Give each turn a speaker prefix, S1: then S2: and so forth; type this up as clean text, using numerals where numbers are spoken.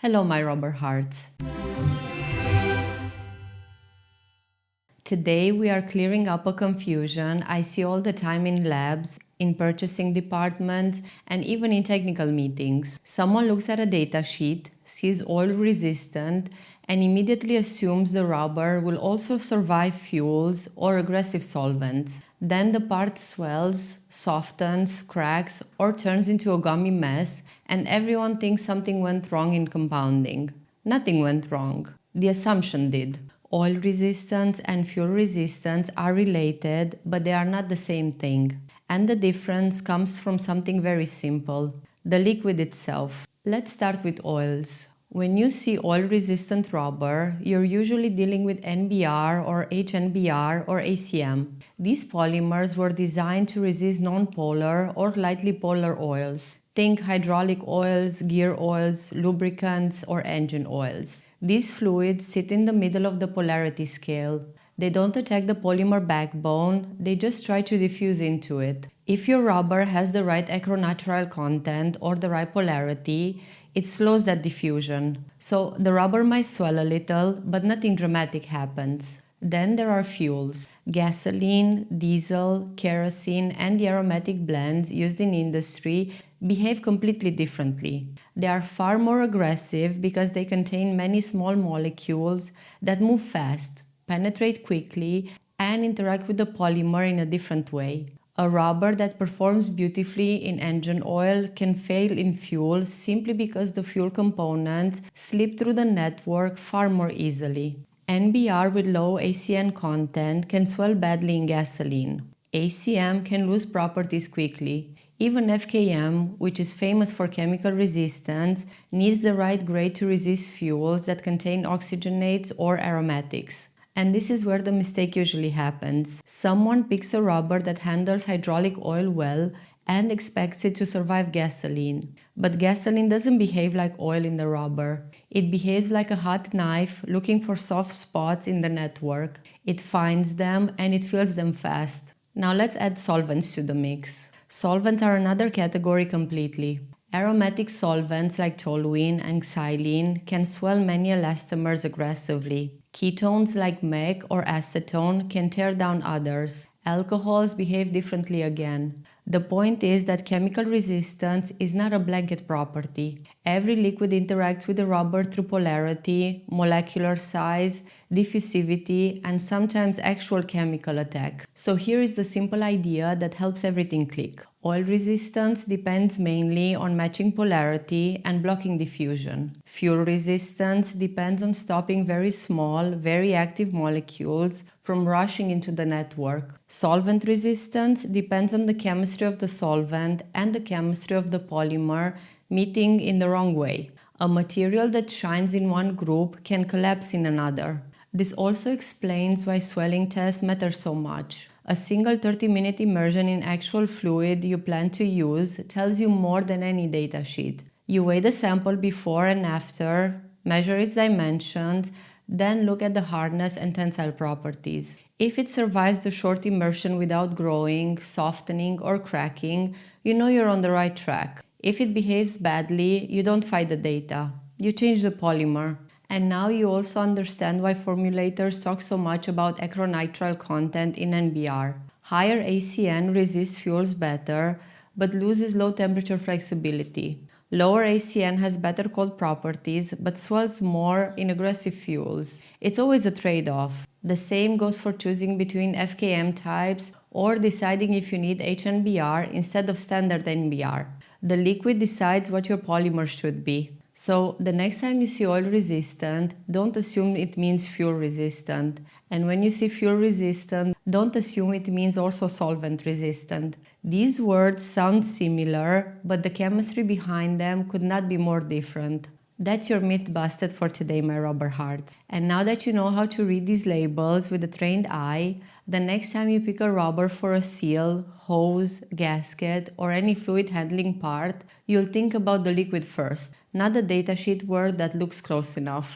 S1: Hello, my rubber hearts. Today we are clearing up a confusion I see all the time in labs, in purchasing departments, and even in technical meetings. Someone looks at a datasheet, sees oil resistant, and immediately assumes the rubber will also survive fuels or aggressive solvents. Then the part swells, softens, cracks, or turns into a gummy mess, and everyone thinks something went wrong in compounding. Nothing went wrong. The assumption did. Oil resistance and fuel resistance are related, but they are not the same thing. And the difference comes from something very simple: the liquid itself. Let's start with oils. When you see oil-resistant rubber, you're usually dealing with NBR or HNBR or ACM. These polymers were designed to resist non-polar or lightly polar oils. Think hydraulic oils, gear oils, lubricants, or engine oils. These fluids sit in the middle of the polarity scale. They don't attack the polymer backbone, they just try to diffuse into it. If your rubber has the right acrylonitrile content or the right polarity, it slows that diffusion. So the rubber might swell a little, but nothing dramatic happens. Then there are fuels. Gasoline, diesel, kerosene, and the aromatic blends used in industry behave completely differently. They are far more aggressive because they contain many small molecules that move fast, penetrate quickly, and interact with the polymer in a different way. A rubber that performs beautifully in engine oil can fail in fuel simply because the fuel components slip through the network far more easily. NBR with low ACN content can swell badly in gasoline. ACM can lose properties quickly. Even FKM, which is famous for chemical resistance, needs the right grade to resist fuels that contain oxygenates or aromatics. And this is where the mistake usually happens. Someone picks a rubber that handles hydraulic oil well and expects it to survive gasoline. But gasoline doesn't behave like oil in the rubber. It behaves like a hot knife looking for soft spots in the network. It finds them and it fills them fast. Now let's add solvents to the mix. Solvents are another category completely. Aromatic solvents like toluene and xylene can swell many elastomers aggressively. Ketones like MEG or acetone can tear down others. Alcohols behave differently again. The point is that chemical resistance is not a blanket property. Every liquid interacts with the rubber through polarity, molecular size, diffusivity, and sometimes actual chemical attack. So here is the simple idea that helps everything click. Oil resistance depends mainly on matching polarity and blocking diffusion. Fuel resistance depends on stopping very small, very active molecules from rushing into the network. Solvent resistance depends on the chemistry of the solvent and the chemistry of the polymer meeting in the wrong way. A material that shines in one group can collapse in another. This also explains why swelling tests matter so much. A single 30-minute immersion in actual fluid you plan to use tells you more than any datasheet. You weigh the sample before and after, measure its dimensions, then look at the hardness and tensile properties. If it survives the short immersion without growing, softening, or cracking, you know you're on the right track. If it behaves badly, you don't fight the data. You change the polymer. And now you also understand why formulators talk so much about acrylonitrile content in NBR. Higher ACN resists fuels better, but loses low temperature flexibility. Lower ACN has better cold properties, but swells more in aggressive fuels. It's always a trade-off. The same goes for choosing between FKM types or deciding if you need HNBR instead of standard NBR. The liquid decides what your polymer should be. So the next time you see oil resistant, don't assume it means fuel resistant. And when you see fuel resistant, don't assume it means also solvent resistant. These words sound similar, but the chemistry behind them could not be more different. That's your myth busted for today, my rubber hearts. And now that you know how to read these labels with a trained eye, the next time you pick a rubber for a seal, hose, gasket, or any fluid handling part, you'll think about the liquid first, not the datasheet word that looks close enough.